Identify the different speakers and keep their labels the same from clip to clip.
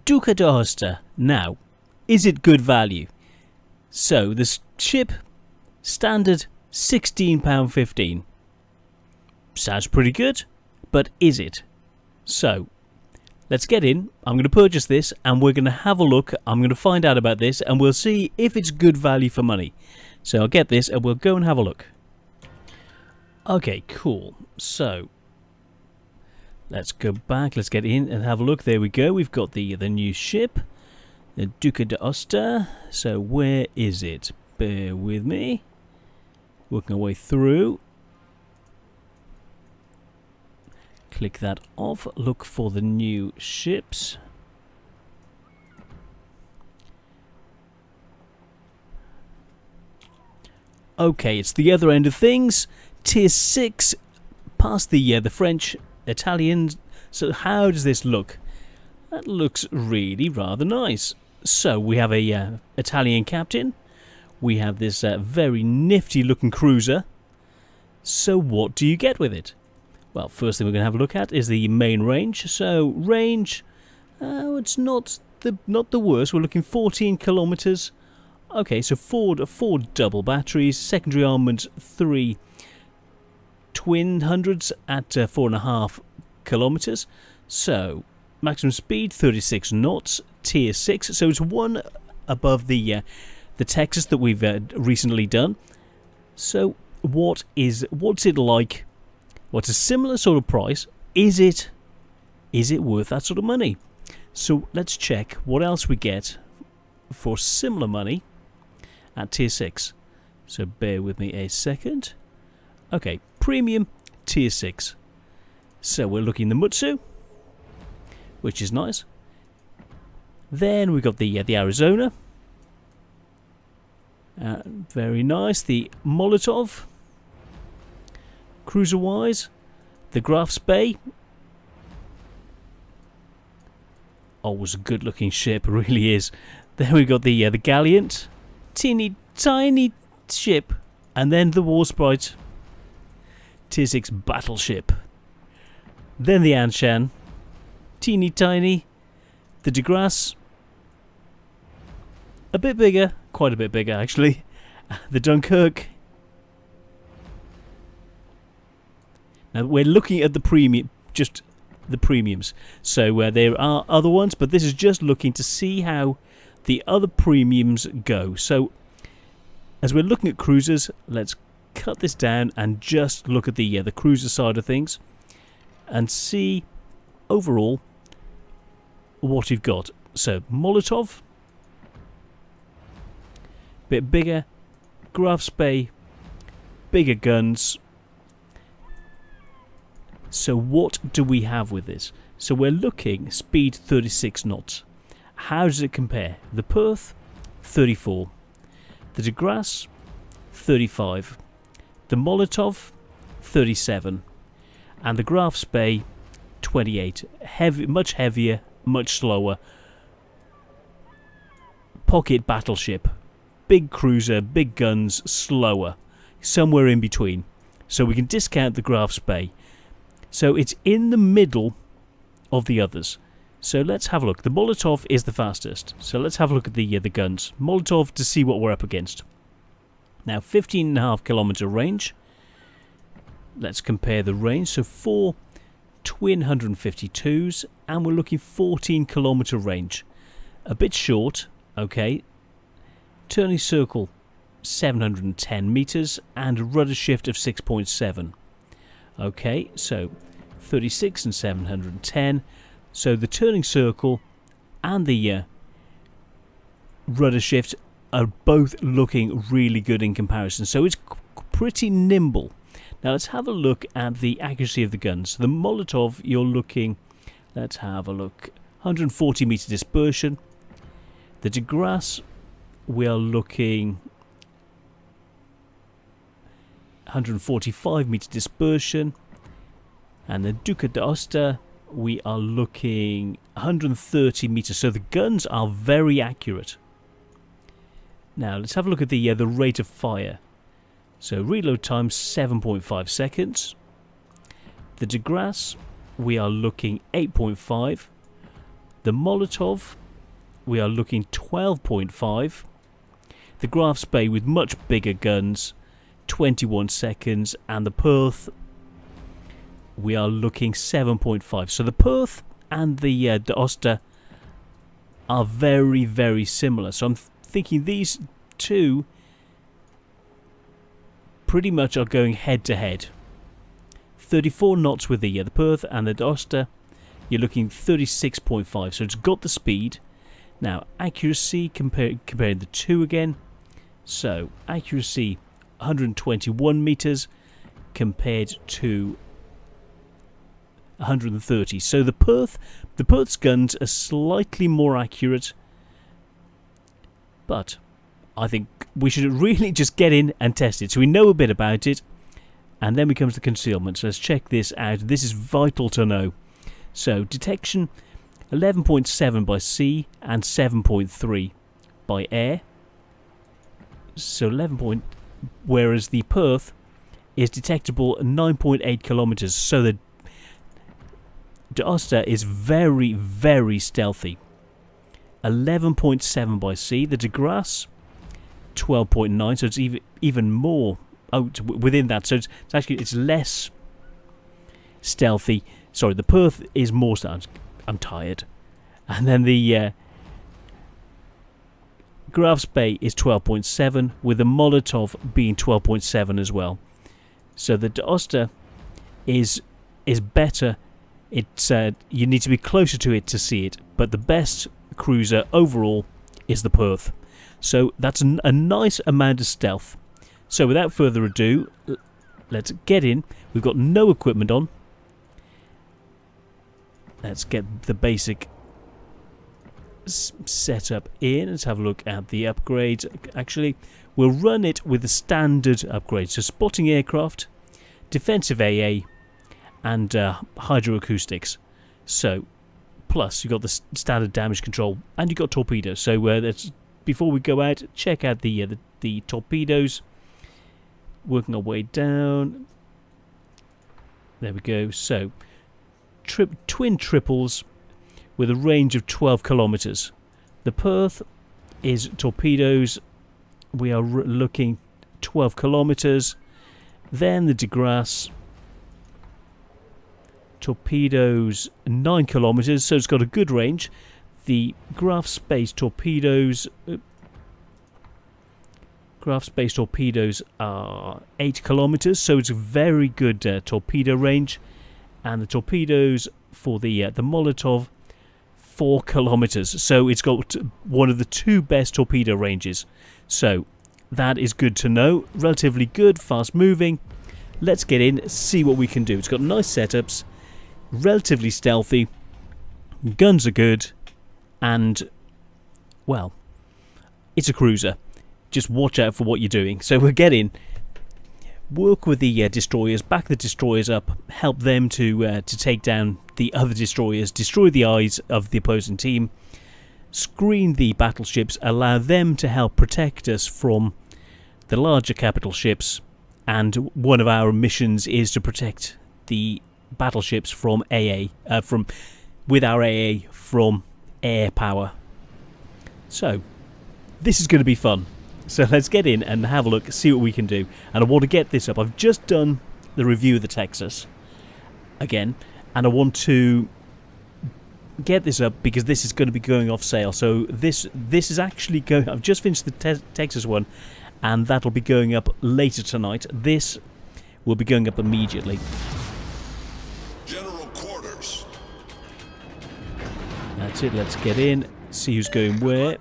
Speaker 1: Duca D'aosta. Now, is it good value? So, the ship, standard £16.15. Sounds pretty good, but is it? So, let's get in. I'm going to purchase this and we're going to have a look. I'm going to find out about this and we'll see if it's good value for money. So I'll get this and we'll go and have a look. Okay, cool. So let's go back. Let's get in and have a look. There we go. We've got the new ship, the Duca D'aosta. So where is it? Bear with me. Working our way through. Click that off. Look for the new ships. Okay, it's the other end of things. Tier 6, past the French, Italian. So how does this look? That looks really rather nice. So we have a Italian captain. We have this very nifty looking cruiser. So what do you get with it? Well, first thing we're going to have a look at is the main range. So range, it's not the worst. We're looking 14 kilometers. Okay, so four double batteries, secondary armament 3 twin hundreds at 4.5 kilometers. So maximum speed 36 knots, tier 6. So it's one above the Texas that we've recently done. So what's it like? What's a similar sort of price? Is it worth that sort of money? So let's check what else we get for similar money at tier 6. So bear with me a second. Okay, premium tier 6. So we're looking the Mutsu, which is nice. Then we've got the Arizona. Very nice. The Molotov. Cruiser-wise, the Graf Spee. Always a good-looking ship, really is. Then we got the Gallant, teeny tiny ship, and then the Warsprite, tier 6 battleship. Then the Anshan, teeny tiny. The De Grasse, a bit bigger, quite a bit bigger actually. The Dunkirk. Now we're looking at the premium, just the premiums. So there are other ones, but this is just looking to see how the other premiums go. So as we're looking at cruisers, let's cut this down and just look at the cruiser side of things and see overall what you've got. So Molotov, bit bigger, Graf Spee, bigger guns. So what do we have with this? So we're looking speed 36 knots. How does it compare? The Perth 34, the De Grasse 35, the Molotov 37, and the Graf Spee 28. Heavy, much heavier, much slower. Pocket battleship, big cruiser, big guns, slower. Somewhere in between. So we can discount the Graf Spee. So it's in the middle of the others. So let's have a look. The Molotov is the fastest. So let's have a look at the guns. Molotov to see what we're up against. Now 15.5 kilometer range. Let's compare the range. So 4 twin 152s and we're looking 14 kilometer range. A bit short, okay. Turning circle 710 meters and a rudder shift of 6.7. Okay, so 36 and 710. So the turning circle and the rudder shift are both looking really good in comparison. So it's pretty nimble. Now let's have a look at the accuracy of the guns. The Molotov, you're looking, let's have a look, 140 meter dispersion. The De Grasse, we are looking 145 meter dispersion, and the Duca D'aosta we are looking 130 meters. So the guns are very accurate. Now let's have a look at the rate of fire. So reload time 7.5 seconds. The De Grasse we are looking 8.5. The Molotov, we are looking 12.5. The Graf Spee with much bigger guns, 21 seconds. And the Perth, we are looking 7.5. So the Perth and the D'aosta are very, very similar. So I'm thinking these two pretty much are going head to head. 34 knots with the Perth, and the D'aosta, you're looking 36.5. So it's got the speed. Now accuracy, comparing the two again. So accuracy 121 meters compared to 130. So the Perth's guns are slightly more accurate, but I think we should really just get in and test it so we know a bit about it, and then becomes the concealment. So let's check this out. This is vital to know. So detection 11.7 by sea and 7.3 by air. So 11 whereas the Perth is detectable 9.8 kilometers. So the D'aosta is very, very stealthy. 11.7 by sea. The De Grasse 12.9, so it's even more within that. So it's less stealthy. Sorry, the Perth is more stealthy. I'm tired. And then the Graf Spee is 12.7, with the Molotov being 12.7 as well. So the D'aosta is better. It's you need to be closer to it to see it, but the best cruiser overall is the Perth. So that's a nice amount of stealth. So without further ado, let's get in. We've got no equipment on. Let's get the basic setup in. Let's have a look at the upgrades. Actually, we'll run it with the standard upgrades. So spotting aircraft, defensive AA, and hydroacoustics. So plus you've got the standard damage control, and you've got torpedoes. So that's, before we go out, check out the torpedoes. Working our way down. There we go. So twin triples with a range of 12 kilometers. The Perth is torpedoes. We are looking 12 kilometers. Then the De Grasse torpedoes 9 kilometers, so it's got a good range. The Graf Spee torpedoes are 8 kilometers, so it's a very good torpedo range. And the torpedoes for the Molotov 4 kilometers, so it's got one of the two best torpedo ranges. So that is good to know. Relatively good, fast moving. Let's get in, see what we can do. It's got nice setups, relatively stealthy, guns are good, and well, it's a cruiser. Just watch out for what you're doing. So we'll get in, work with the destroyers, back the destroyers up, help them to take down the other destroyers, destroy the eyes of the opposing team, screen the battleships, allow them to help protect us from the larger capital ships, and one of our missions is to protect the battleships from with our AA from air power. So this is going to be fun. So let's get in and have a look, see what we can do. And I want to get this up. I've just done the review of the Texas again, and I want to get this up because this is going to be going off sale. So this is actually going. I've just finished the Texas one, and that'll be going up later tonight. This will be going up immediately.
Speaker 2: General quarters.
Speaker 1: That's it. Let's get in, see who's going where.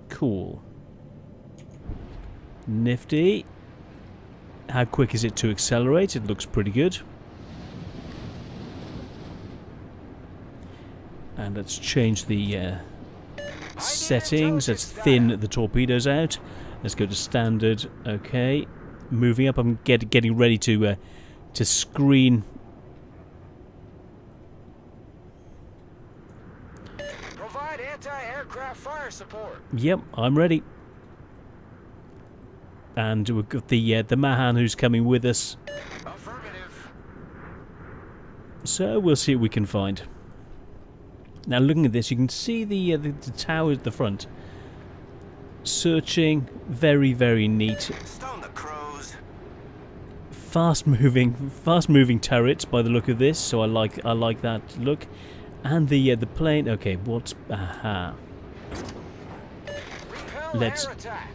Speaker 1: Cool. Nifty. How quick is it to accelerate? It looks pretty good. And let's change the settings. Let's thin the torpedoes out. Let's go to standard. Okay. Moving up. I'm getting ready to screen.
Speaker 3: Provide anti-aircraft fire support.
Speaker 1: Yep, I'm ready. And we've got the Mahan who's coming with us.
Speaker 3: Affirmative.
Speaker 1: So we'll see what we can find. Now looking at this, you can see the tower at the front. Searching, very, very neat.
Speaker 3: Stone the crows.
Speaker 1: Fast moving turrets by the look of this. So I like that look. And the plane. Okay, what's
Speaker 3: Repel
Speaker 1: let's.
Speaker 3: air attack.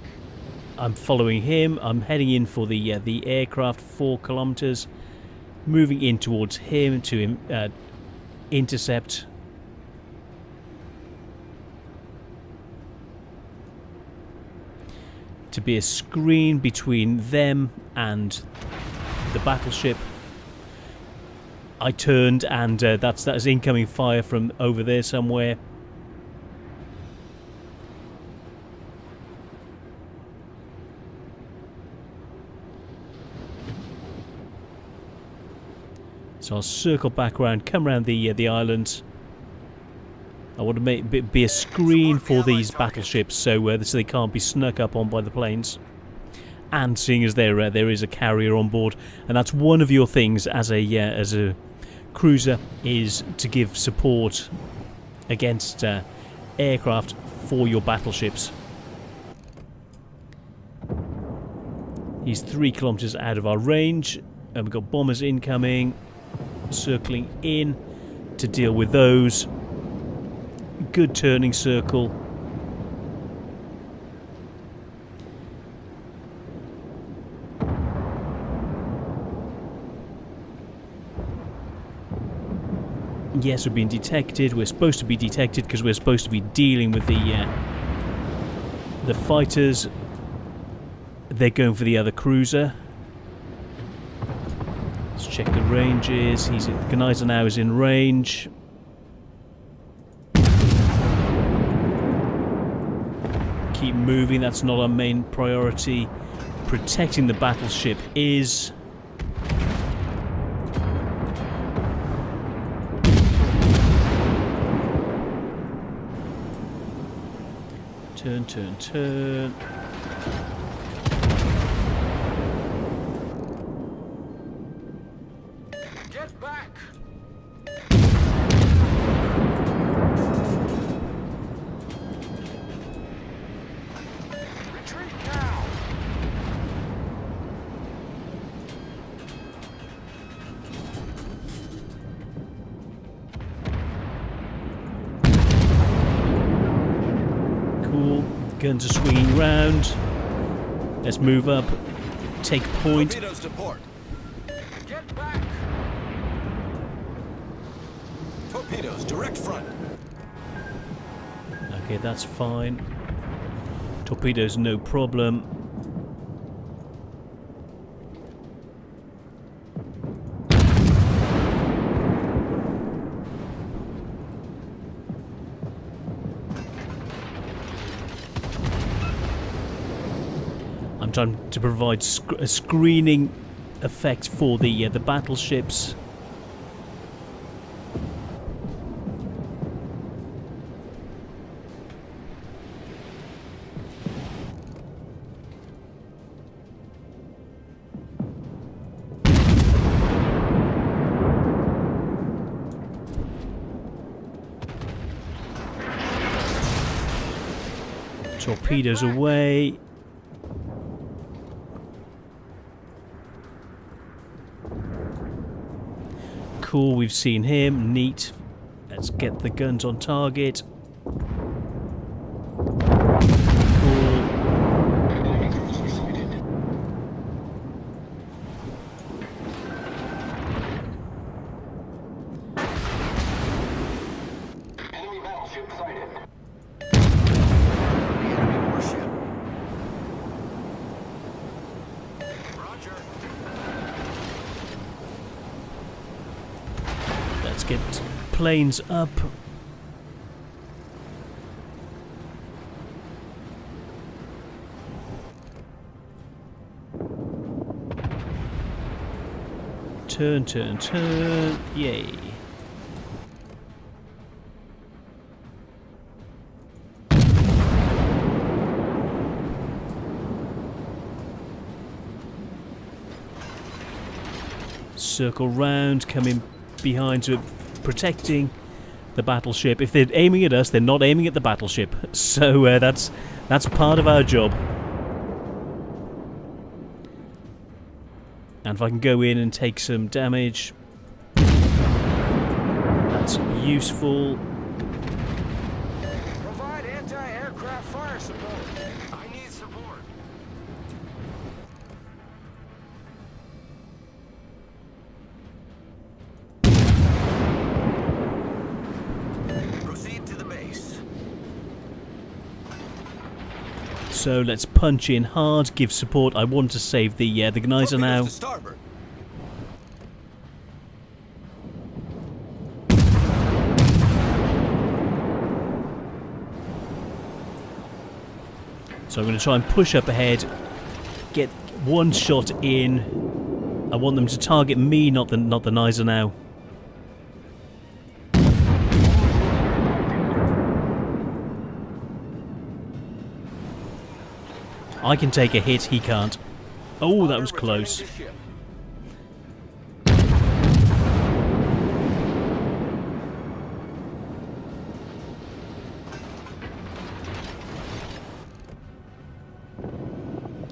Speaker 1: I'm following him. I'm heading in for the aircraft, 4 kilometers, moving in towards him to intercept. To be a screen between them and the battleship. I turned, and that's incoming fire from over there somewhere. So I'll circle back around, come around the island. I want to be a screen for these battleships, so they can't be snuck up on by the planes. And seeing as there is a carrier on board, and that's one of your things as a cruiser, is to give support against aircraft for your battleships. He's 3 kilometers out of our range, and we've got bombers incoming, circling in to deal with those. Good turning circle. Yes, we're being detected. We're supposed to be detected because we're supposed to be dealing with the fighters. They're going for the other cruiser. Let's check the ranges. Gneiser now is in range. Keep moving. That's not our main priority. Protecting the battleship is. Turn, turn, turn.
Speaker 3: Get back. Retreat now.
Speaker 1: Cool. Guns are swinging round. Let's move up. Take point.
Speaker 2: Torpedoes to port.
Speaker 3: Get back.
Speaker 2: Torpedoes direct front.
Speaker 1: Okay, that's fine. Torpedoes, no problem. I'm trying to provide a screening effect for the battleships. Torpedoes away. Cool, we've seen him. Neat. Let's get the guns on target. Cool.
Speaker 3: Enemy battleship sighted. Enemy warship. Roger.
Speaker 1: Let's get planes up. Turn, turn, turn. Yay. Circle round, come in behind to protecting the battleship. If they're aiming at us, they're not aiming at the battleship. So that's part of our job. And if I can go in and take some damage, that's useful.
Speaker 3: Provide anti-aircraft fire support. I need support. Proceed to the base.
Speaker 1: So let's punch in hard, give support. I want to save the Geyser now.
Speaker 2: Torpedoes to starboard.
Speaker 1: So I'm going to try and push up ahead, get one shot in. I want them to target me, not the Geyser now. I can take a hit, he can't. Oh, that was close.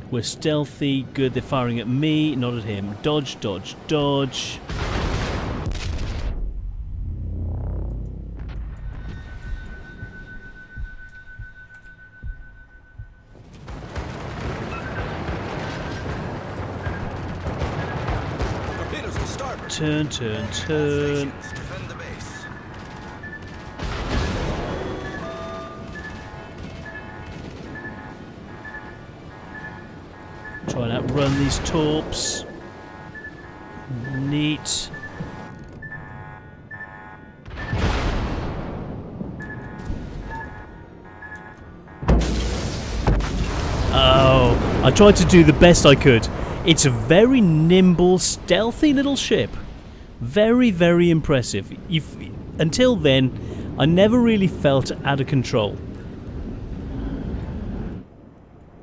Speaker 1: We're stealthy, good, they're firing at me, not at him. Dodge, dodge, dodge.
Speaker 2: Torpedoes to starboard.
Speaker 1: Turn, turn, turn.
Speaker 3: Defend the base.
Speaker 1: Try and outrun these torps. Neat. Oh, I tried to do the best I could. It's a very nimble, stealthy little ship. Very, very impressive. Until then, I never really felt out of control.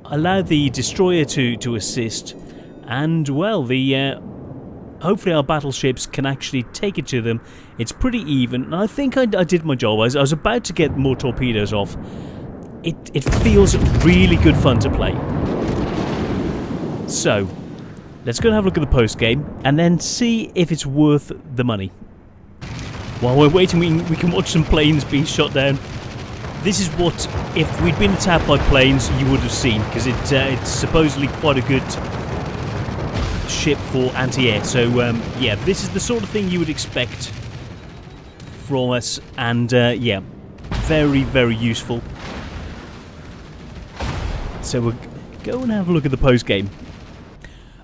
Speaker 1: Allowed the destroyer to assist, and well, hopefully our battleships can actually take it to them. It's pretty even, and I think I did my job. I was about to get more torpedoes off. It feels really good fun to play. So, let's go and have a look at the post game, and then see if it's worth the money. While we're waiting, we can watch some planes being shot down. This is what, if we'd been attacked by planes, you would have seen, because it's supposedly quite a good ship for anti-air. So, yeah, this is the sort of thing you would expect from us, and, yeah, very, very useful. So we'll go and have a look at the post-game.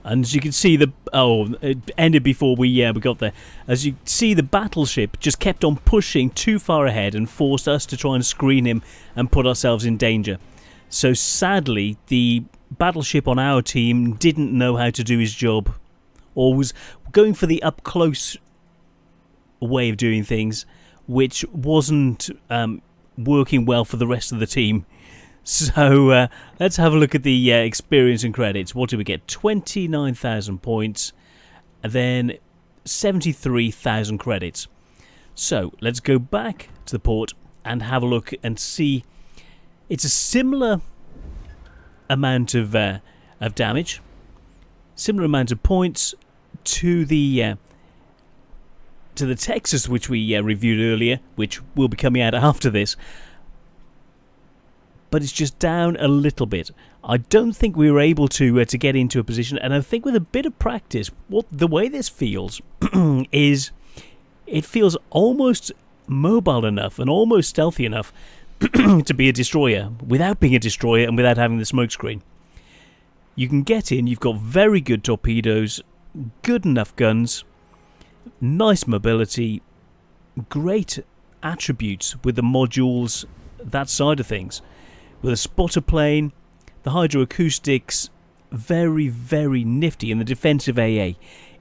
Speaker 1: And as you can see, it ended before we got there. As you see, the battleship just kept on pushing too far ahead and forced us to try and screen him and put ourselves in danger. So sadly, the battleship on our team didn't know how to do his job, or was going for the up-close way of doing things, which wasn't working well for the rest of the team. So let's have a look at the experience and credits. What did we get? 29,000 points, and then 73,000 credits. So let's go back to the port and have a look and see. It's a similar amount of damage, similar amount of points to the Texas, which we reviewed earlier, which will be coming out after this. But it's just down a little bit. I don't think we were able to get into a position, and I think with a bit of practice, the way this feels is it feels almost mobile enough and almost stealthy enough to be a destroyer without being a destroyer and without having the smokescreen. You can get in, you've got very good torpedoes, good enough guns, nice mobility, great attributes with the modules, that side of things. With a spotter plane, the hydroacoustics, very, very nifty, and the defensive AA.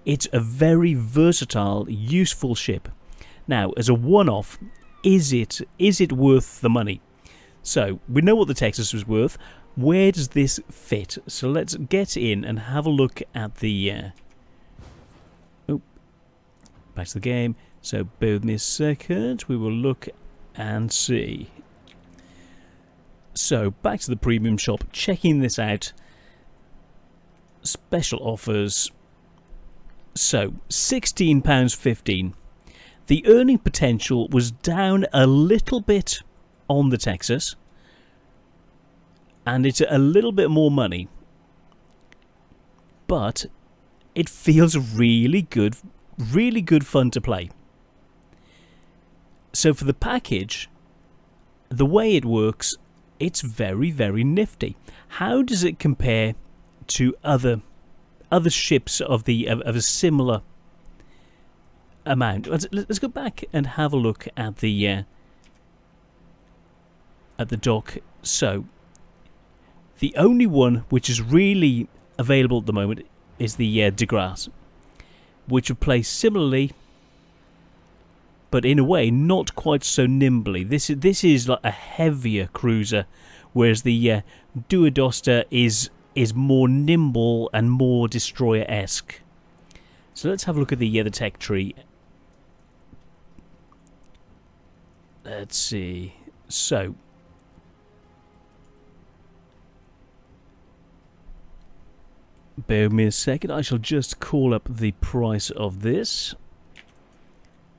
Speaker 1: It's a very versatile, useful ship. Now, as a one-off, is it worth the money? So, we know what the Texas was worth. Where does this fit? So let's get in and have a look at the... back to the game. So bear with me a second. We will look and see. So back to the premium shop, checking this out. Special offers. So £16.15. The earning potential was down a little bit on the Texas, and it's a little bit more money, but it feels really good fun to play. So for the package, the way it works, it's very, very nifty. How does it compare to other ships of a similar amount? Let's go back and have a look at the dock. So the only one which is really available at the moment is the De Grasse, which would play similarly, but in a way not quite so nimbly. This is like a heavier cruiser, whereas the Duca D'aosta is more nimble and more destroyer-esque. So let's have a look at the tech tree. Let's see. So bear with me a second. I shall just call up the price of this.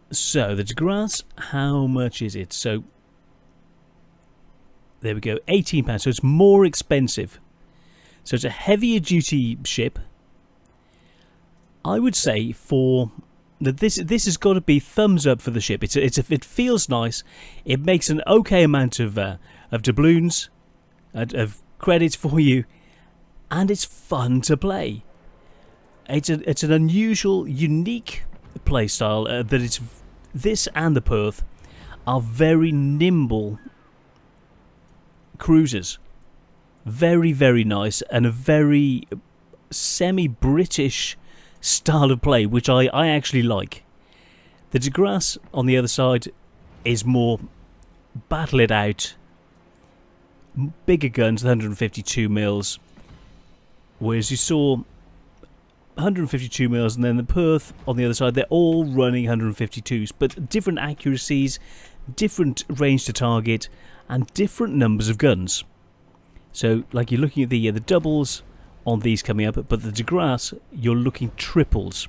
Speaker 1: So the De Grasse, how much is it? So there we go, £18. So it's more expensive. So it's a heavier duty ship. I would say for that this has got to be thumbs up for the ship. It feels nice. It makes an okay amount of doubloons, of credits for you, and it's fun to play. It's an unusual, unique play style. This and the Perth are very nimble cruisers. Very, very nice, and a very semi-British style of play, which I actually like. The De Grasse, on the other side, is more battle it out, bigger guns, 152 mils, whereas you saw 152 mils, and then the Perth on the other side, they're all running 152s, but different accuracies, different range to target, and different numbers of guns. So, like, you're looking at the doubles on these coming up, but the De Grasse, you're looking triples.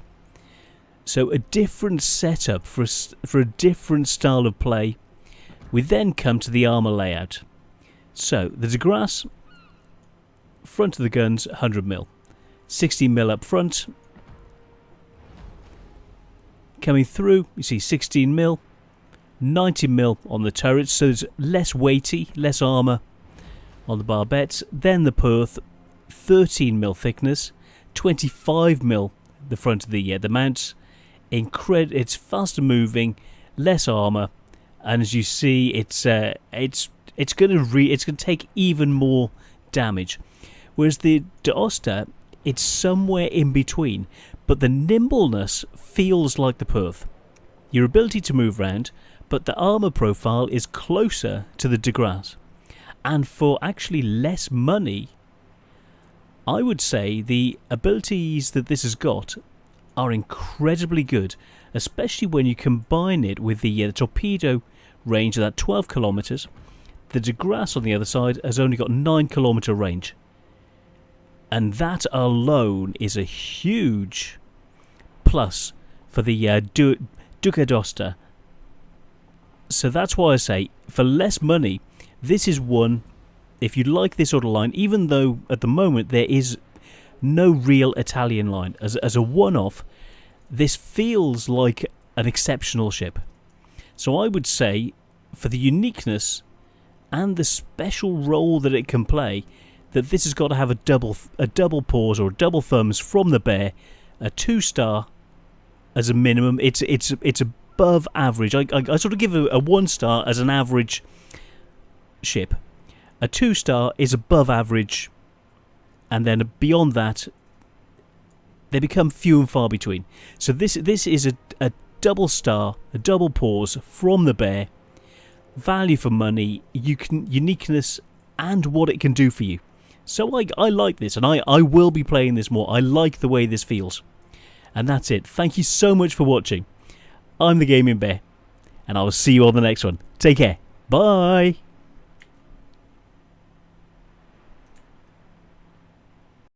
Speaker 1: So, a different setup for a different style of play. We then come to the armour layout. So, the De Grasse, front of the guns, 100mm. 16mm up front. Coming through, you see 16mm. 90mm on the turrets, so it's less weighty, less armour on the barbettes. Then the Perth, 13mm thickness, 25mm the front of the mounts. It's faster moving, less armour, and as you see, it's going to take even more damage. Whereas the D'aosta, it's somewhere in between, but the nimbleness feels like the Perth. Your ability to move around, but the armour profile is closer to the De Grasse. And for actually less money, I would say the abilities that this has got are incredibly good, especially when you combine it with the torpedo range of that 12 kilometres. The De Grasse on the other side has only got 9 kilometre range. And that alone is a huge plus for the Duca D'aosta. So that's why I say, for less money, this is one, if you like this sort of line, even though at the moment there is no real Italian line, as a one-off, this feels like an exceptional ship. So I would say, for the uniqueness and the special role that it can play, that this has got to have a double paws or double thumbs from the bear, a 2-star as a minimum. It's above average. I sort of give a 1-star as an average ship. A 2-star is above average, and then beyond that, they become few and far between. So this is a double star, a double pause from the bear. Value for money, uniqueness, and what it can do for you. So I like this, and I will be playing this more. I like the way this feels. And that's it. Thank you so much for watching. I'm the Gaming Bear, and I will see you on the next one. Take care. Bye.